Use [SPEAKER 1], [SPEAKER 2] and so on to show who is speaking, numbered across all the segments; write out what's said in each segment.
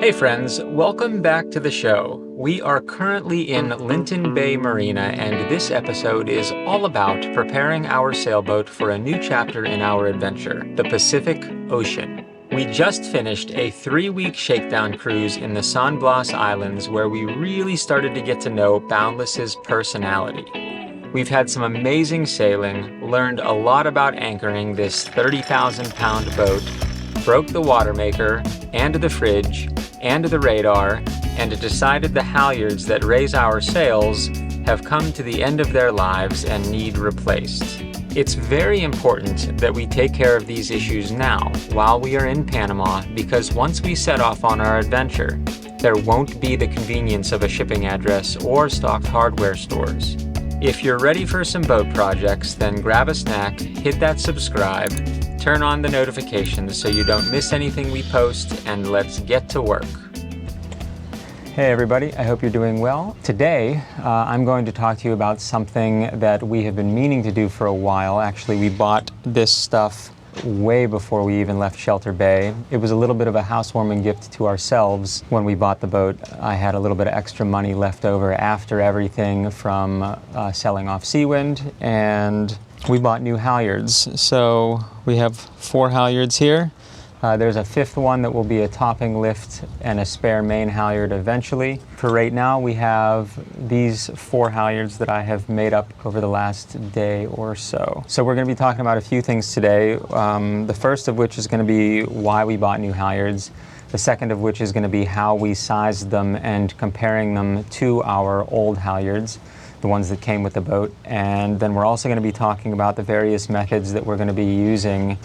[SPEAKER 1] Hey friends, welcome back to the show. We are currently in Linton Bay Marina, and this episode is all about preparing our sailboat for a new chapter in our adventure, the Pacific Ocean. We just finished a 3-week shakedown cruise in the San Blas Islands where we really started to get to know Boundless's personality. We've had some amazing sailing, learned a lot about anchoring this 30,000-pound boat, broke the water maker, and the fridge, and the radar, and decided the halyards that raise our sails have come to the end of their lives and need replaced. It's very important that we take care of these issues now, while we are in Panama, because once we set off on our adventure, there won't be the convenience of a shipping address or stocked hardware stores. If you're ready for some boat projects, then grab a snack, hit that subscribe, turn on the notifications so you don't miss anything we post, and let's get to work. Hey everybody, I hope you're doing well. Today, I'm going to talk to you about something that we have been meaning to do for a while. Actually, we bought this stuff way before we even left Shelter Bay. It was a little bit of a housewarming gift to ourselves when we bought the boat. I had a little bit of extra money left over after everything from selling off Seawind, and we bought new halyards. So we have 4 halyards here. There's a 5th one that will be a topping lift and a spare main halyard eventually. For right now, we have these 4 halyards that I have made up over the last day or so. So we're going to be talking about a few things today. The first of which is going to be why we bought new halyards. The second of which is going to be how we sized them and comparing them to our old halyards, the ones that came with the boat. And then we're also going to be talking about the various methods that we're going to be using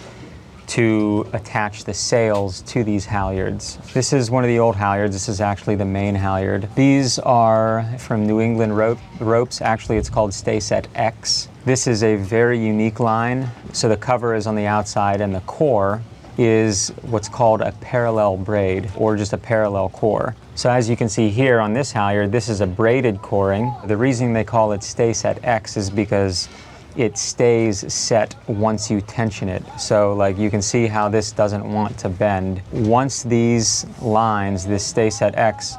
[SPEAKER 1] to attach the sails to these halyards. This is one of the old halyards. This is actually the main halyard. These are from New England ropes. Actually, it's called Stay Set X. This is a very unique line. So the cover is on the outside and the core is what's called a parallel braid, or just a parallel core. So as you can see here on this halyard, this is a braided coring. The reason they call it Stay Set X is because it stays set once you tension it. So like you can see how this doesn't want to bend. Once these lines, this Stay Set X,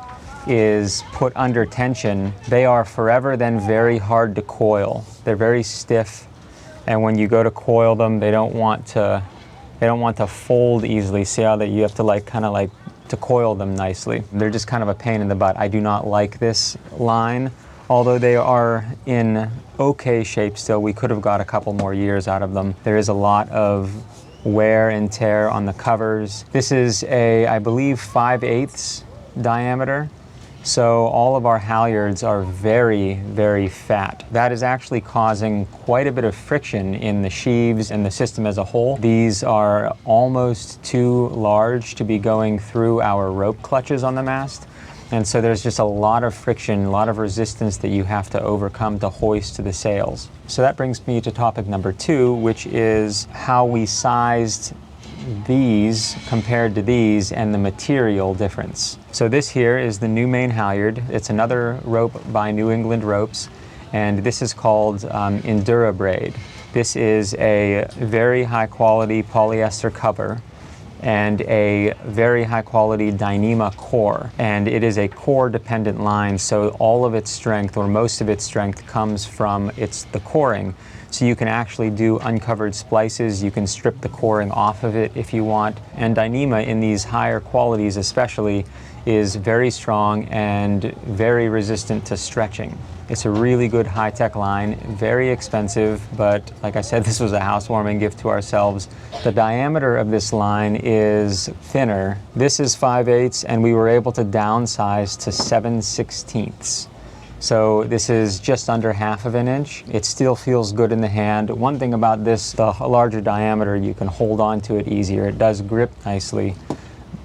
[SPEAKER 1] is put under tension, they are forever then very hard to coil. They're very stiff, and when you go to coil them, they don't want to fold easily. See how that you have to kind of to coil them nicely. They're just kind of a pain in the butt. I do not like this line. Although they are in okay shape still, we could have got a couple more years out of them. There is a lot of wear and tear on the covers. This is a, I believe, 5/8 diameter. So all of our halyards are very, very fat. That is actually causing quite a bit of friction in the sheaves and the system as a whole. These are almost too large to be going through our rope clutches on the mast. And so there's just a lot of friction, a lot of resistance that you have to overcome to hoist to the sails. So that brings me to topic number 2, which is how we sized these compared to these and the material difference. So this here is the new main halyard. It's another rope by New England Ropes, and this is called Endura Braid. This is a very high quality polyester cover and a very high quality Dyneema core. And it is a core dependent line, so all of its strength, or most of its strength, comes from the coring. So you can actually do uncovered splices, you can strip the coring off of it if you want. And Dyneema, in these higher qualities especially, is very strong and very resistant to stretching. It's a really good high-tech line, very expensive, but like I said, this was a housewarming gift to ourselves. The diameter of this line is thinner. This is 5/8, and we were able to downsize to 7/16. So this is just under ½ of an inch. It still feels good in the hand. One thing about this, the larger diameter, you can hold on to it easier. It does grip nicely.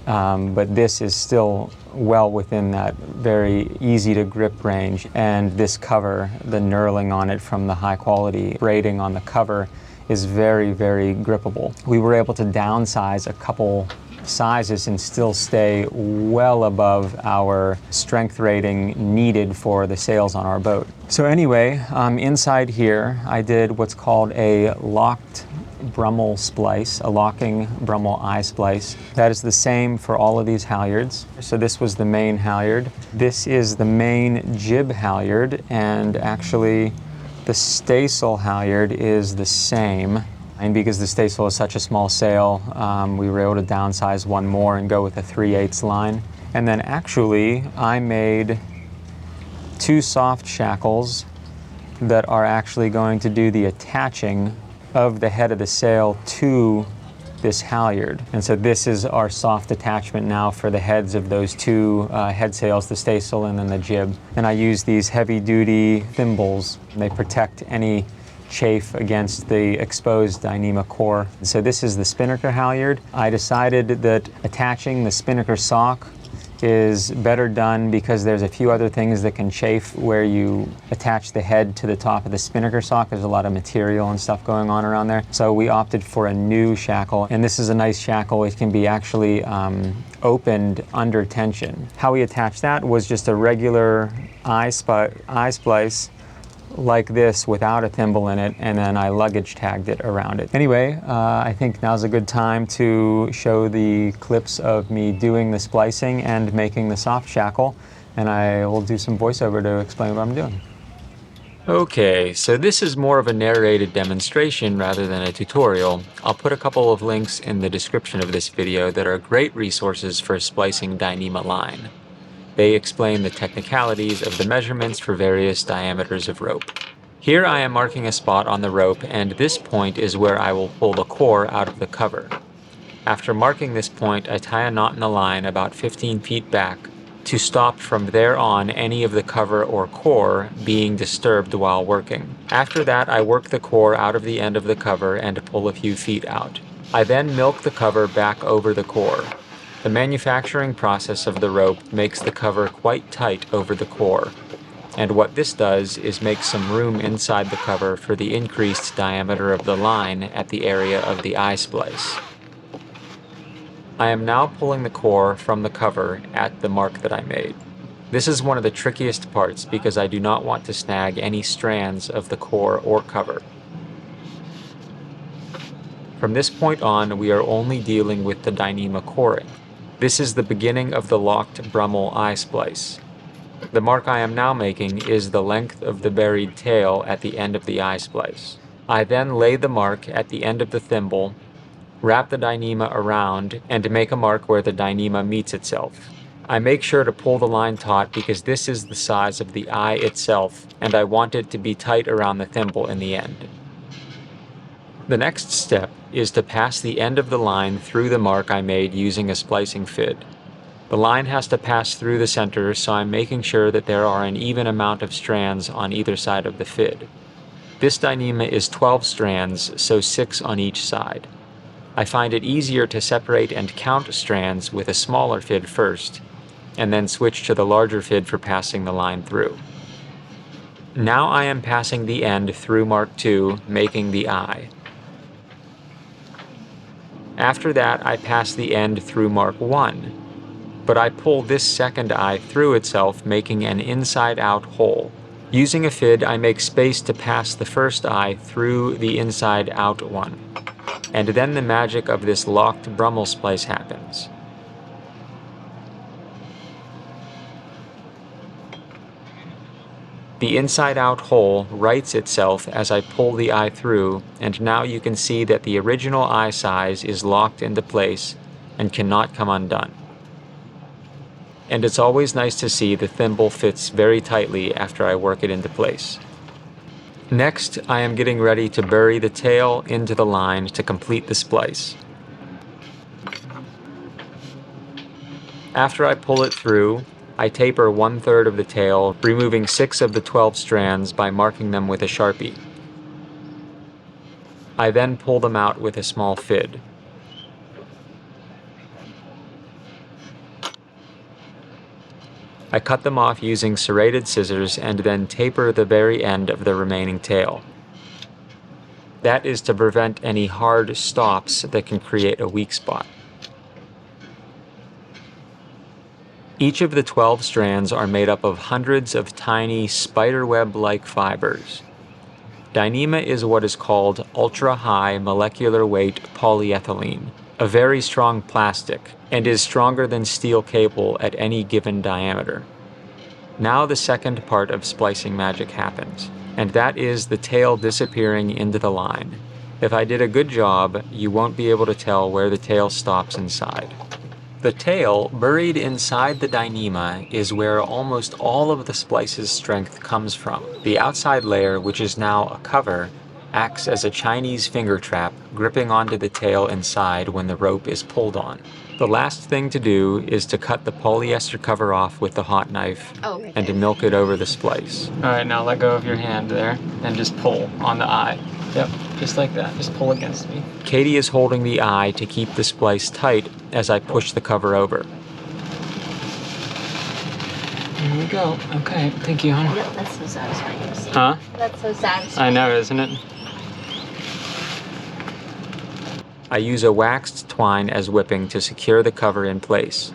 [SPEAKER 1] But this is still well within that very easy to grip range. And this cover, the knurling on it from the high quality braiding on the cover, is very, very grippable. We were able to downsize a couple sizes and still stay well above our strength rating needed for the sails on our boat. So anyway, inside here I did what's called a locked Brummel splice, a locking Brummel eye splice. That is the same for all of these halyards. So this was the main halyard. This is the main jib halyard, and actually the staysail halyard is the same. And because the staysail is such a small sail, we were able to downsize one more and go with a 3/8 line. And then actually, I made 2 soft shackles that are actually going to do the attaching of the head of the sail to this halyard. And so this is our soft attachment now for the heads of those 2 head sails, the staysail and then the jib. And I use these heavy-duty thimbles. They protect any chafe against the exposed Dyneema core. So this is the spinnaker halyard. I decided that attaching the spinnaker sock is better done because there's a few other things that can chafe where you attach the head to the top of the spinnaker sock. There's a lot of material and stuff going on around there. So we opted for a new shackle, and this is a nice shackle. It can be actually opened under tension. How we attached that was just a regular eye splice like this without a thimble in it, and then I luggage tagged it around it. Anyway, I think now's a good time to show the clips of me doing the splicing and making the soft shackle, and I will do some voiceover to explain what I'm doing. Okay, so this is more of a narrated demonstration rather than a tutorial. I'll put a couple of links in the description of this video that are great resources for splicing Dyneema line. They explain the technicalities of the measurements for various diameters of rope. Here I am marking a spot on the rope, and this point is where I will pull the core out of the cover. After marking this point, I tie a knot in the line about 15 feet back to stop from there on any of the cover or core being disturbed while working. After that, I work the core out of the end of the cover and pull a few feet out. I then milk the cover back over the core. The manufacturing process of the rope makes the cover quite tight over the core, and what this does is make some room inside the cover for the increased diameter of the line at the area of the eye splice. I am now pulling the core from the cover at the mark that I made. This is one of the trickiest parts because I do not want to snag any strands of the core or cover. From this point on, we are only dealing with the Dyneema coring. This is the beginning of the locked Brummel eye splice. The mark I am now making is the length of the buried tail at the end of the eye splice. I then lay the mark at the end of the thimble, wrap the Dyneema around, and make a mark where the Dyneema meets itself. I make sure to pull the line taut because this is the size of the eye itself, and I want it to be tight around the thimble in the end. The next step is to pass the end of the line through the mark I made using a splicing fid. The line has to pass through the center, so I'm making sure that there are an even amount of strands on either side of the fid. This Dyneema is 12 strands, so 6 on each side. I find it easier to separate and count strands with a smaller fid first, and then switch to the larger fid for passing the line through. Now I am passing the end through Mark 2, making the eye. After that, I pass the end through Mark 1, but I pull this second eye through itself, making an inside-out hole. Using a fid, I make space to pass the first eye through the inside-out one, and then the magic of this locked Brummel splice happens. The inside-out hole rights itself as I pull the eye through, and now you can see that the original eye size is locked into place and cannot come undone. And it's always nice to see the thimble fits very tightly after I work it into place. Next, I am getting ready to bury the tail into the line to complete the splice. After I pull it through, I taper 1/3 of the tail, removing 6 of the 12 strands by marking them with a Sharpie. I then pull them out with a small fid. I cut them off using serrated scissors and then taper the very end of the remaining tail. That is to prevent any hard stops that can create a weak spot. Each of the 12 strands are made up of hundreds of tiny spiderweb-like fibers. Dyneema is what is called ultra-high molecular weight polyethylene, a very strong plastic, and is stronger than steel cable at any given diameter. Now the second part of splicing magic happens, and that is the tail disappearing into the line. If I did a good job, you won't be able to tell where the tail stops inside. The tail, buried inside the Dyneema, is where almost all of the splice's strength comes from. The outside layer, which is now a cover, acts as a Chinese finger trap, gripping onto the tail inside when the rope is pulled on. The last thing to do is to cut the polyester cover off with the hot knife and to milk it over the splice. Alright, now let go of your hand there and just pull on the eye. Yep, just like that. Just pull against me. Katie is holding the eye to keep the splice tight as I push the cover over. Here we go. Okay, thank you, hon.
[SPEAKER 2] That's so satisfying to see.
[SPEAKER 1] Huh?
[SPEAKER 2] That's so satisfying.
[SPEAKER 1] I know, isn't it? I use a waxed twine as whipping to secure the cover in place.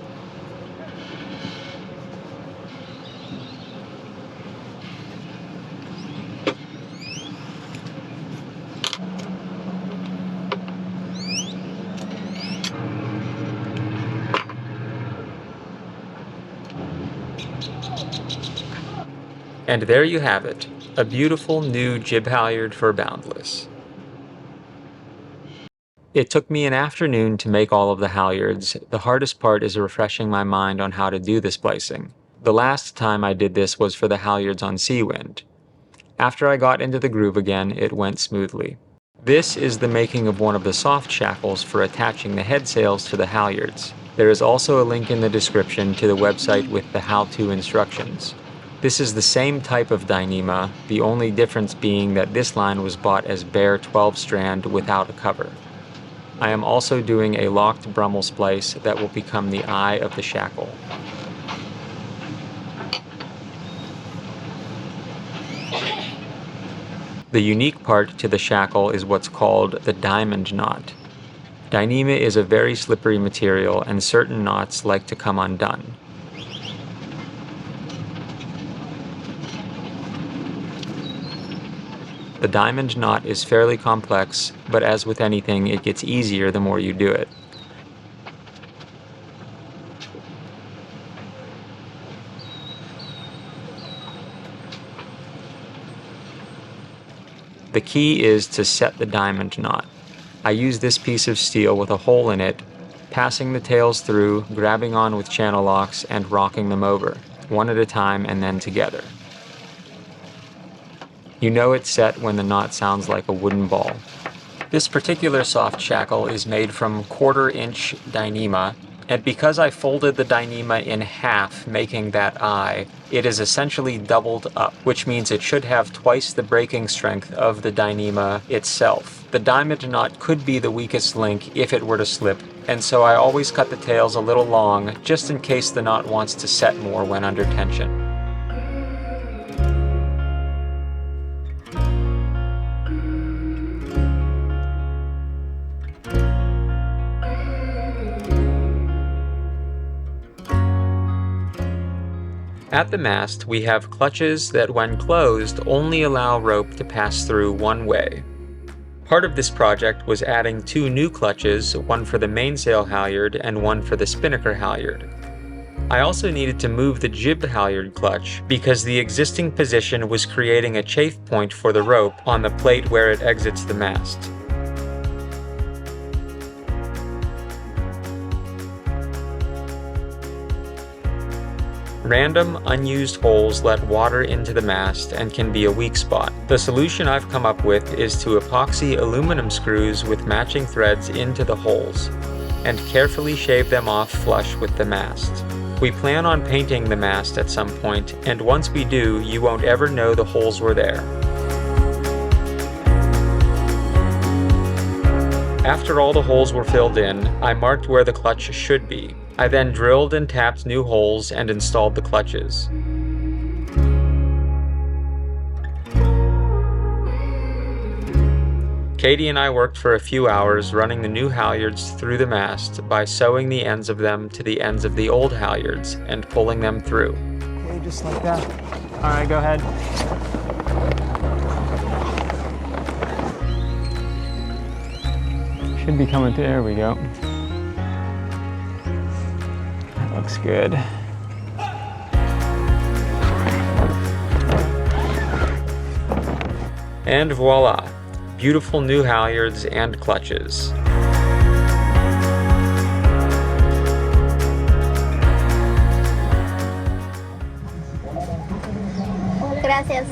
[SPEAKER 1] And there you have it, a beautiful new jib halyard for Boundless. It took me an afternoon to make all of the halyards. The hardest part is refreshing my mind on how to do the splicing. The last time I did this was for the halyards on Seawind. After I got into the groove again, it went smoothly. This is the making of one of the soft shackles for attaching the head sails to the halyards. There is also a link in the description to the website with the how-to instructions. This is the same type of Dyneema, the only difference being that this line was bought as bare 12-strand without a cover. I am also doing a locked Brummel splice that will become the eye of the shackle. The unique part to the shackle is what's called the diamond knot. Dyneema is a very slippery material and certain knots like to come undone. The diamond knot is fairly complex, but as with anything, it gets easier the more you do it. The key is to set the diamond knot. I use this piece of steel with a hole in it, passing the tails through, grabbing on with channel locks, and rocking them over, one at a time and then together. You know it's set when the knot sounds like a wooden ball. This particular soft shackle is made from 1/4-inch Dyneema, and because I folded the Dyneema in half, making that eye, it is essentially doubled up, which means it should have twice the breaking strength of the Dyneema itself. The diamond knot could be the weakest link if it were to slip, and so I always cut the tails a little long, just in case the knot wants to set more when under tension. At the mast, we have clutches that when closed only allow rope to pass through one way. Part of this project was adding 2 new clutches, one for the mainsail halyard and one for the spinnaker halyard. I also needed to move the jib halyard clutch because the existing position was creating a chafe point for the rope on the plate where it exits the mast. Random, unused holes let water into the mast and can be a weak spot. The solution I've come up with is to epoxy aluminum screws with matching threads into the holes, and carefully shave them off flush with the mast. We plan on painting the mast at some point, and once we do, you won't ever know the holes were there. After all the holes were filled in, I marked where the clutch should be. I then drilled and tapped new holes and installed the clutches. Katie and I worked for a few hours running the new halyards through the mast by sewing the ends of them to the ends of the old halyards and pulling them through. Okay, just like that. All right, go ahead. Should be coming through. There we go. That looks good. And voila, beautiful new halyards and clutches.
[SPEAKER 2] Gracias.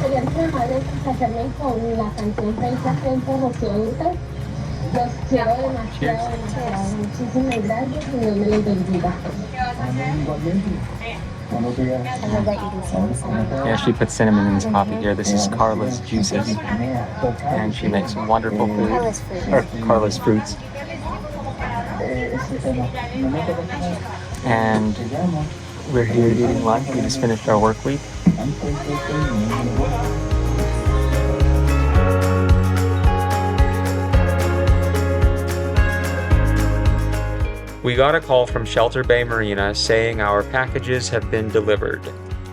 [SPEAKER 2] Serían tan amables de hacerme con la canción Refrigeration por lo que ahorita los quiero demasiado, muchísimas gracias y Dios me los bendiga.
[SPEAKER 1] Yeah, she puts cinnamon in this coffee here. This is Carla's Juices, and she makes wonderful food, or Carla's Fruits. And we're here eating lunch. We just finished our work week. We got a call from Shelter Bay Marina saying our packages have been delivered.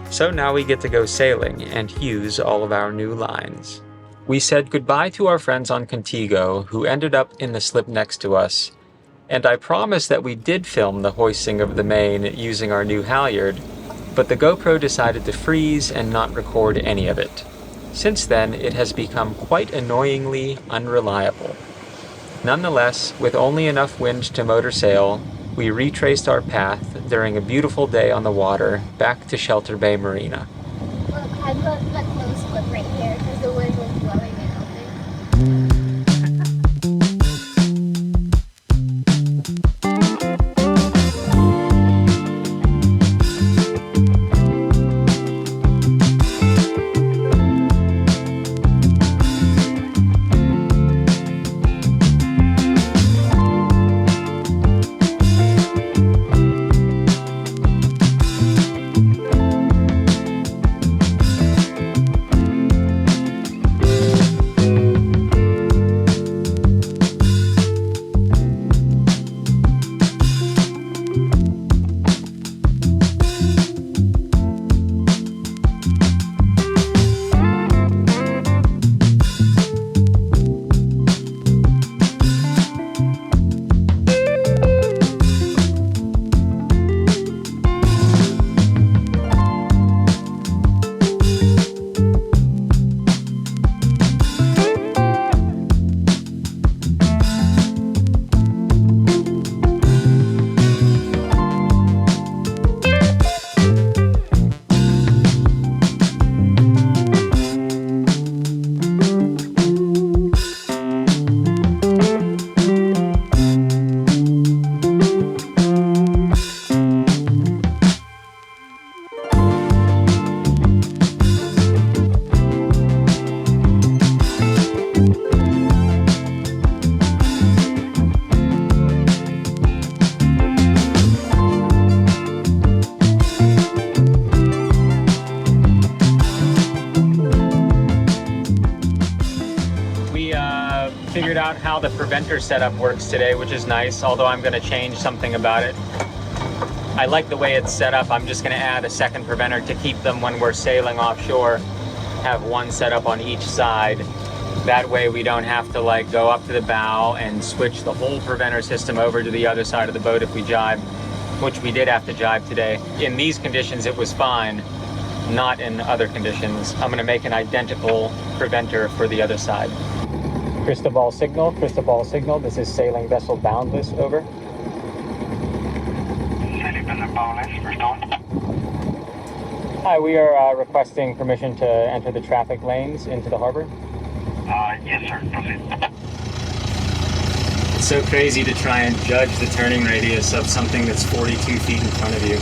[SPEAKER 1] So now we get to go sailing and use all of our new lines. We said goodbye to our friends on Contigo who ended up in the slip next to us. And I promised that we did film the hoisting of the main using our new halyard, but the GoPro decided to freeze and not record any of it. Since then, it has become quite annoyingly unreliable. Nonetheless, with only enough wind to motor sail, we retraced our path during a beautiful day on the water back to Shelter Bay Marina.
[SPEAKER 2] Look, I put the clothes slip right here because the wind was blowing it open.
[SPEAKER 1] Figured out how the preventer setup works today, which is nice, although I'm going to change something about it. I like the way it's set up. I'm just going to add a second preventer to keep them when we're sailing offshore, have one set up on each side. That way we don't have to like go up to the bow and switch the whole preventer system over to the other side of the boat if we jibe, which we did have to jibe today. In these conditions it was fine, not in other conditions. I'm going to make an identical preventer for the other side. Cristobal signal, this is sailing vessel Boundless, over.
[SPEAKER 3] Sailing vessel Boundless, respond.
[SPEAKER 1] Hi, we are requesting permission to enter the traffic lanes into the harbor.
[SPEAKER 3] Yes sir, proceed.
[SPEAKER 1] It's so crazy to try and judge the turning radius of something that's 42 feet in front of you.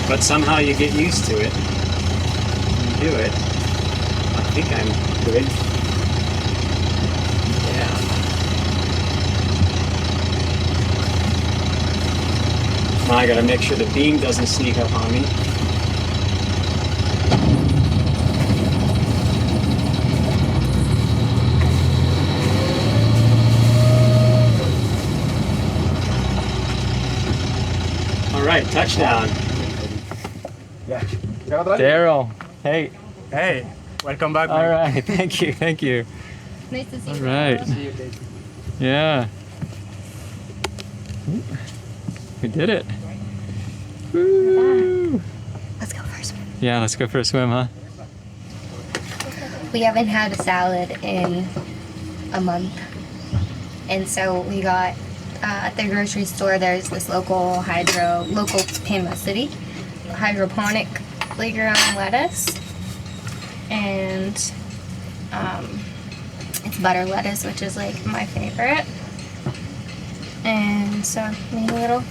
[SPEAKER 1] But somehow you get used to it. You do it. I think I'm good. Yeah. Now I gotta make sure the beam doesn't sneak up on me. right, touchdown.
[SPEAKER 4] Yeah.
[SPEAKER 1] Daryl, hey.
[SPEAKER 4] Hey, welcome back.
[SPEAKER 1] All right, thank you.
[SPEAKER 5] Nice to see
[SPEAKER 1] All
[SPEAKER 5] you.
[SPEAKER 1] right.
[SPEAKER 4] See you, Daisy.
[SPEAKER 1] Yeah. We did it. Woo.
[SPEAKER 5] Let's go for a swim.
[SPEAKER 1] Yeah, let's go for a swim, huh?
[SPEAKER 5] We haven't had a salad in a month. And so we got at the grocery store, there's this local Panama City hydroponic playground lettuce. And it's butter lettuce, which is like my favorite. And so made a little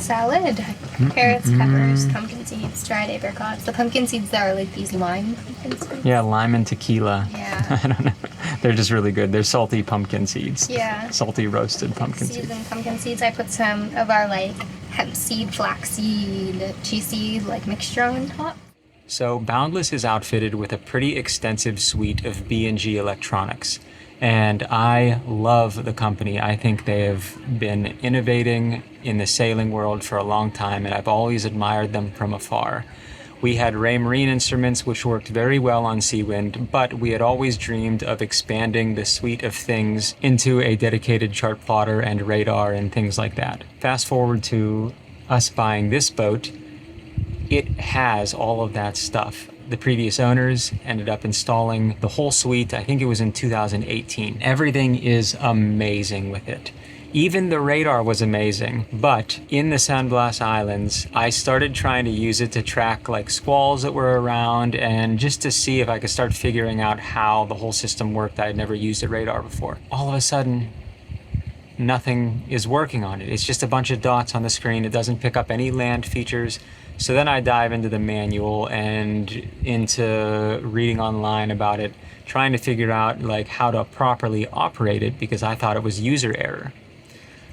[SPEAKER 5] salad. Carrots, peppers, pumpkin seeds, dried apricots. The pumpkin seeds that are like these lime pumpkin seeds.
[SPEAKER 1] Yeah, lime and tequila.
[SPEAKER 5] Yeah.
[SPEAKER 1] I don't know. They're just really good. They're salty pumpkin seeds.
[SPEAKER 5] Yeah.
[SPEAKER 1] Salty roasted pumpkin seeds.
[SPEAKER 5] Seeds and pumpkin seeds. I put some of our like hemp seed, flax seed, chia seed like mixture on top.
[SPEAKER 1] So Boundless is outfitted with a pretty extensive suite of B&G electronics. And I love the company. I think they have been innovating in the sailing world for a long time, and I've always admired them from afar. We had Ray Marine instruments, which worked very well on Seawind, but we had always dreamed of expanding the suite of things into a dedicated chart plotter and radar and things like that. Fast forward to us buying this boat, it has all of that stuff. The previous owners ended up installing the whole suite. I think it was in 2018. Everything is amazing with it. Even the radar was amazing, but in the San Blas Islands, I started trying to use it to track like squalls that were around and just to see if I could start figuring out how the whole system worked. I had never used a radar before. All of a sudden, nothing is working on it. It's just a bunch of dots on the screen. It doesn't pick up any land features. So then I dive into the manual and into reading online about it, trying to figure out like how to properly operate it because I thought it was user error.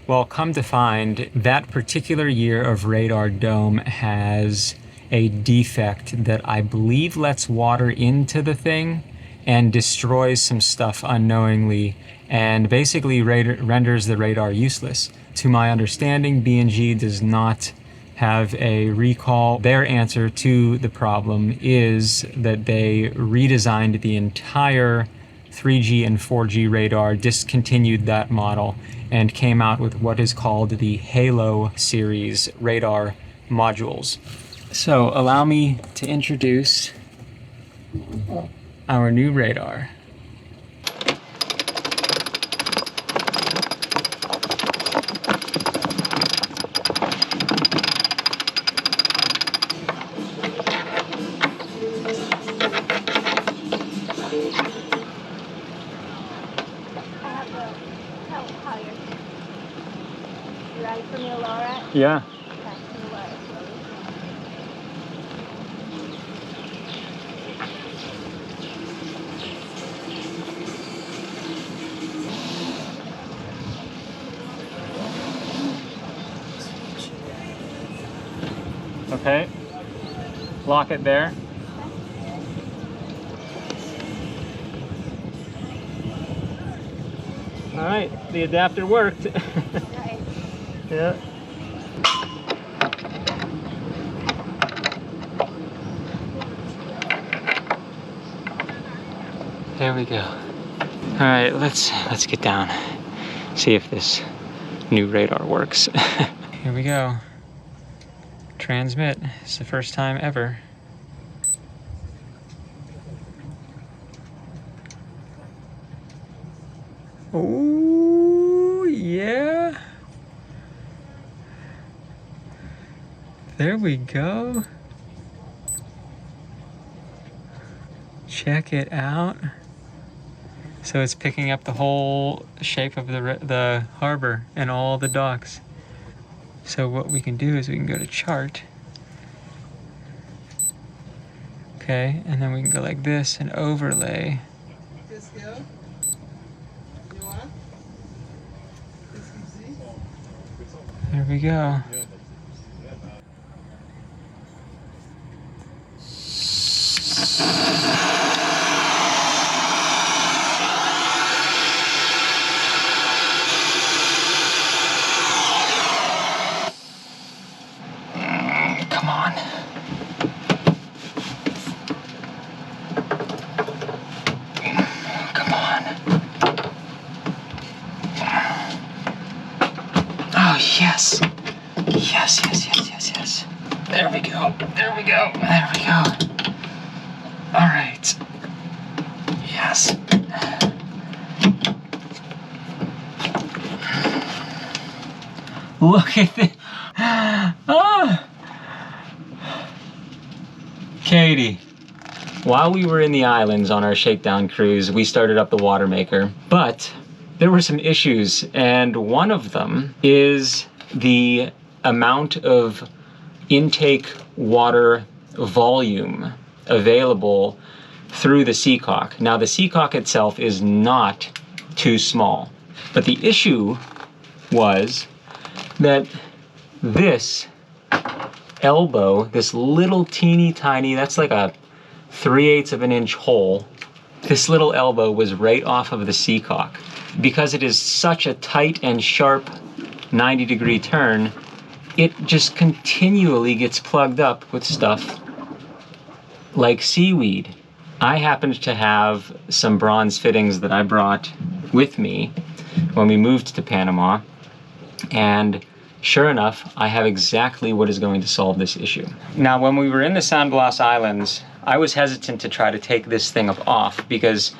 [SPEAKER 1] Well, come to find that particular year of radar dome has a defect that I believe lets water into the thing and destroys some stuff unknowingly and basically renders the radar useless. To my understanding, B&G does not have a recall. Their answer to the problem is that they redesigned the entire 3G and 4G radar, discontinued that model, and came out with what is called the Halo series radar modules. So allow me to introduce our new radar. Yeah. Okay. Lock it there. All right, the adapter worked. Yeah. There we go. All right, let's get down, see if this new radar works. Here we go. Transmit. It's the first time ever. Oh yeah. There we go. Check it out. So it's picking up the whole shape of the harbor and all the docks. So what we can do is we can go to chart. Okay, and then we can go like this and overlay. There we go. Yes, yes, yes, yes, yes. There we go. There we go. There we go. All right. Yes. Look at this. Ah. Katie. While we were in the islands on our shakedown cruise, we started up the water maker, but there were some issues, and one of them is the amount of intake water volume available through the seacock. Now, the seacock itself is not too small, but the issue was that this elbow, this little teeny tiny, that's like a 3/8 of an inch hole, this little elbow was right off of the seacock. Because it is such a tight and sharp 90-degree turn, it just continually gets plugged up with stuff like seaweed. I happened to have some bronze fittings that I brought with me when we moved to Panama, and sure enough, I have exactly what is going to solve this issue. Now, when we were in the San Blas Islands, I was hesitant to try to take this thing off because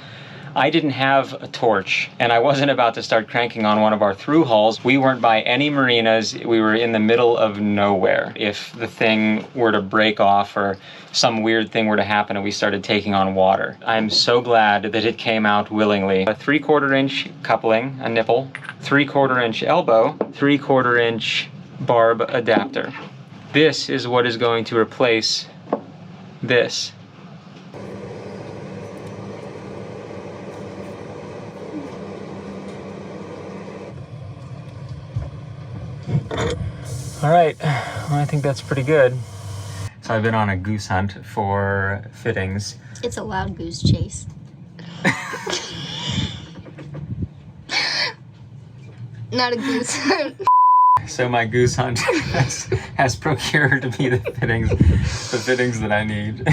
[SPEAKER 1] I didn't have a torch, and I wasn't about to start cranking on one of our through hulls. We weren't by any marinas. We were in the middle of nowhere. If the thing were to break off or some weird thing were to happen and we started taking on water. I'm so glad that it came out willingly. A 3/4 inch coupling, a nipple, 3/4 inch elbow, 3/4 inch barb adapter. This is what is going to replace this. All right, well, I think that's pretty good. So I've been on a goose hunt for fittings.
[SPEAKER 5] It's a wild goose chase. Not a goose hunt.
[SPEAKER 1] So my goose hunt has procured me the fittings that I need.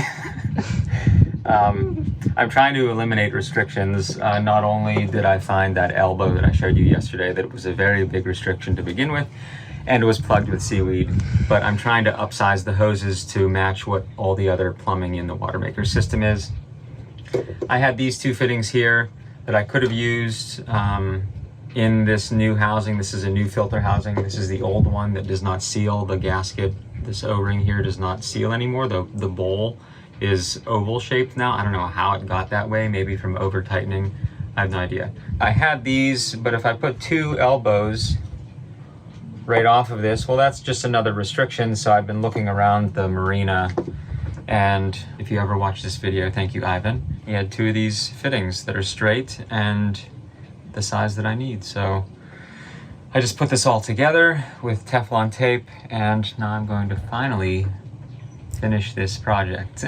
[SPEAKER 1] I'm trying to eliminate restrictions. Not only did I find that elbow that I showed you yesterday, that it was a very big restriction to begin with, and it was plugged with seaweed, but I'm trying to upsize the hoses to match what all the other plumbing in the water maker system is. I had these two fittings here that I could have used in this new housing. This is a new filter housing. This is the old one that does not seal the gasket. This O-ring here does not seal anymore. The bowl is oval shaped now. I don't know how it got that way, maybe from over tightening. I have no idea. I had these, but if I put two elbows right off of this, well, that's just another restriction. So I've been looking around the marina, and if you ever watch this video, thank you, Ivan. He had two of these fittings that are straight and the size that I need. So I just put this all together with Teflon tape, and now I'm going to finally finish this project.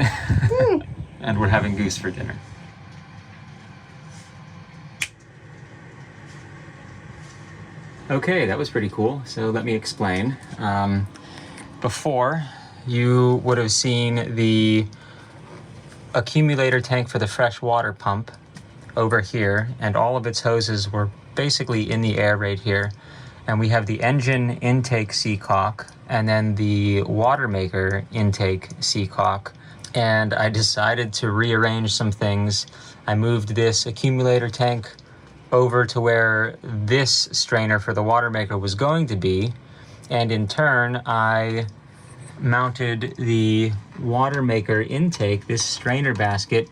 [SPEAKER 1] And we're having goose for dinner. Okay, that was pretty cool. So let me explain. Before, you would have seen the accumulator tank for the fresh water pump over here, and all of its hoses were basically in the air right here. And we have the engine intake seacock, and then the water maker intake seacock. And I decided to rearrange some things. I moved this accumulator tank over to where this strainer for the water maker was going to be, and in turn I mounted the water maker intake, this strainer basket,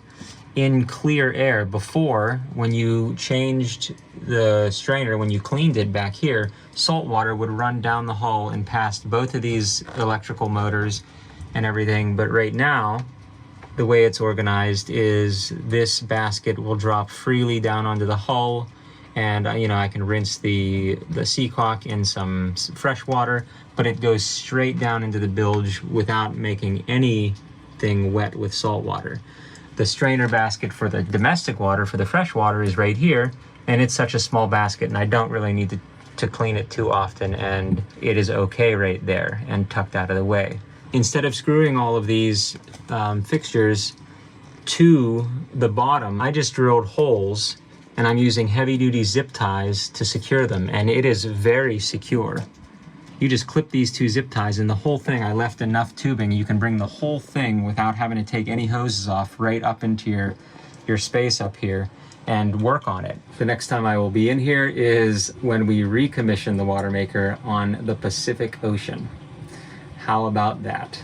[SPEAKER 1] in clear air. Before, when you changed the strainer, when you cleaned it back here, salt water would run down the hull and past both of these electrical motors and everything. But right now, the way it's organized is this basket will drop freely down onto the hull, and I can rinse the seacock in some fresh water, but it goes straight down into the bilge without making anything wet with salt water. The strainer basket for the domestic water, for the fresh water, is right here, and it's such a small basket, and I don't really need to clean it too often, and it is okay right there and tucked out of the way. Instead of screwing all of these fixtures to the bottom, I just drilled holes, and I'm using heavy-duty zip ties to secure them, and it is very secure. You just clip these two zip ties, and the whole thing, I left enough tubing, you can bring the whole thing without having to take any hoses off right up into your space up here and work on it. The next time I will be in here is when we recommission the water maker on the Pacific Ocean. How about that?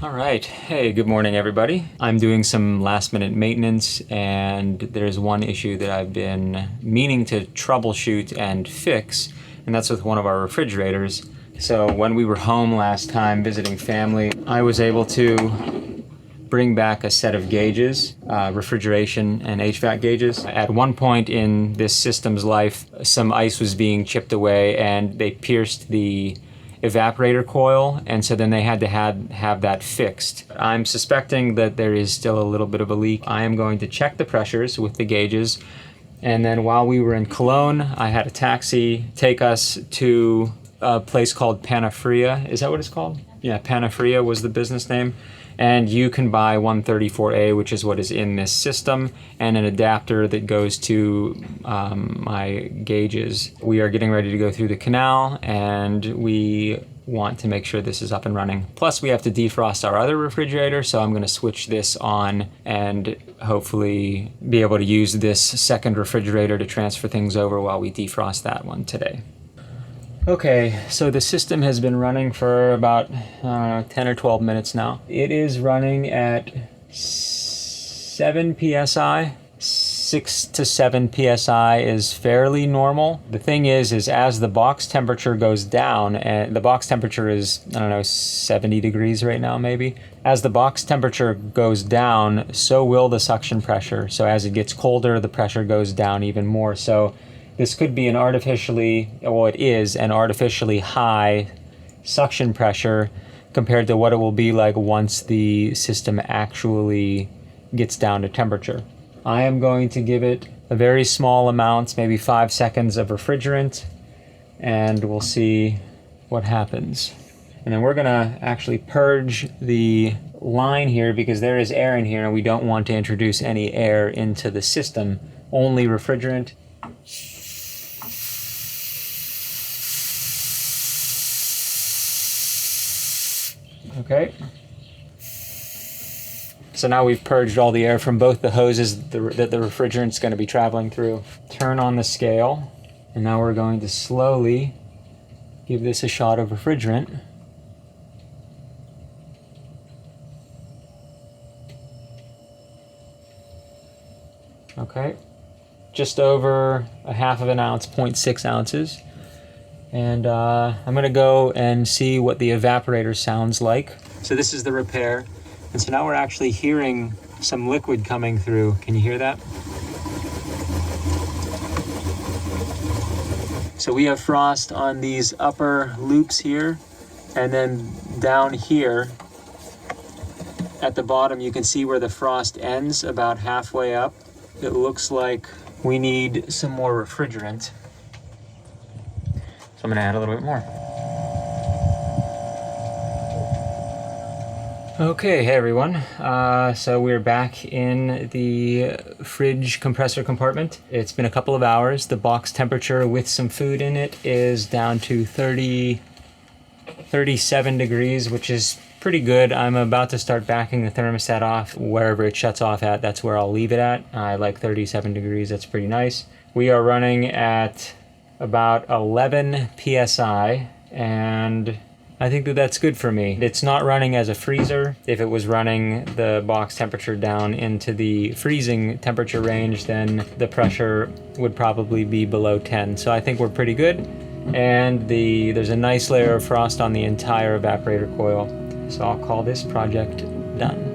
[SPEAKER 1] All right, hey, good morning everybody. I'm doing some last minute maintenance, and there's one issue that I've been meaning to troubleshoot and fix, and that's with one of our refrigerators. So when we were home last time visiting family, I was able to bring back a set of gauges, refrigeration and HVAC gauges. At one point in this system's life, some ice was being chipped away and they pierced the evaporator coil, and so then they had to have that fixed. I'm suspecting that there is still a little bit of a leak. I am going to check the pressures with the gauges, and then while we were in Cologne, I had a taxi take us to a place called Panama. Is that what it's called? Yeah, Panama was the business name. And you can buy 134A, which is what is in this system, and an adapter that goes to my gauges. We are getting ready to go through the canal, and we want to make sure this is up and running. Plus, we have to defrost our other refrigerator, so I'm going to switch this on and hopefully be able to use this second refrigerator to transfer things over while we defrost that one today. Okay, so the system has been running for about 10 or 12 minutes now. It is running at 7 psi. 6 to 7 psi is fairly normal. The thing is as the box temperature goes down, and the box temperature is, I don't know, 70 degrees right now maybe. As the box temperature goes down, so will the suction pressure. So as it gets colder, the pressure goes down even more. So this could be an artificially high suction pressure compared to what it will be like once the system actually gets down to temperature. I am going to give it a very small amount, maybe 5 seconds of refrigerant, and we'll see what happens. And then we're gonna actually purge the line here because there is air in here and we don't want to introduce any air into the system, only refrigerant. Okay. So now we've purged all the air from both the hoses that the refrigerant's going to be traveling through. Turn on the scale, and now we're going to slowly give this a shot of refrigerant. Okay. Just over a half of an ounce, 0.6 ounces. And I'm going to go and see what the evaporator sounds like. So this is the repair. And so now we're actually hearing some liquid coming through. Can you hear that? So we have frost on these upper loops here. And then down here at the bottom, you can see where the frost ends about halfway up. It looks like we need some more refrigerant. I'm gonna add a little bit more. Okay, hey everyone. So we're back in the fridge compressor compartment. It's been a couple of hours. The box temperature with some food in it is down to 37 degrees, which is pretty good. I'm about to start backing the thermostat off. Wherever it shuts off at, that's where I'll leave it at. I like 37 degrees, that's pretty nice. We are running at about 11 psi, and I think that that's good for me. It's not running as a freezer. If it was running the box temperature down into the freezing temperature range, then the pressure would probably be below 10. So I think we're pretty good. And there's a nice layer of frost on the entire evaporator coil. So I'll call this project done.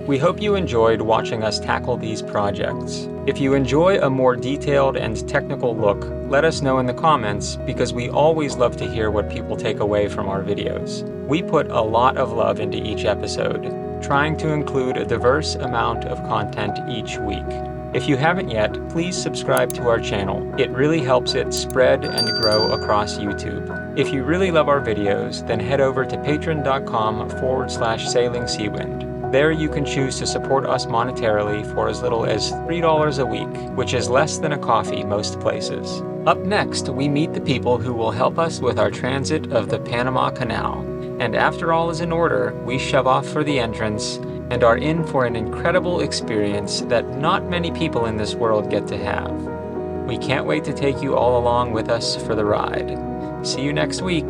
[SPEAKER 1] We hope you enjoyed watching us tackle these projects. If you enjoy a more detailed and technical look, let us know in the comments because we always love to hear what people take away from our videos. We put a lot of love into each episode, trying to include a diverse amount of content each week. If you haven't yet, please subscribe to our channel. It really helps it spread and grow across YouTube. If you really love our videos, then head over to patreon.com/sailingseawind. There you can choose to support us monetarily for as little as $3 a week, which is less than a coffee most places. Up next, we meet the people who will help us with our transit of the Panama Canal. And after all is in order, we shove off for the entrance and are in for an incredible experience that not many people in this world get to have. We can't wait to take you all along with us for the ride. See you next week.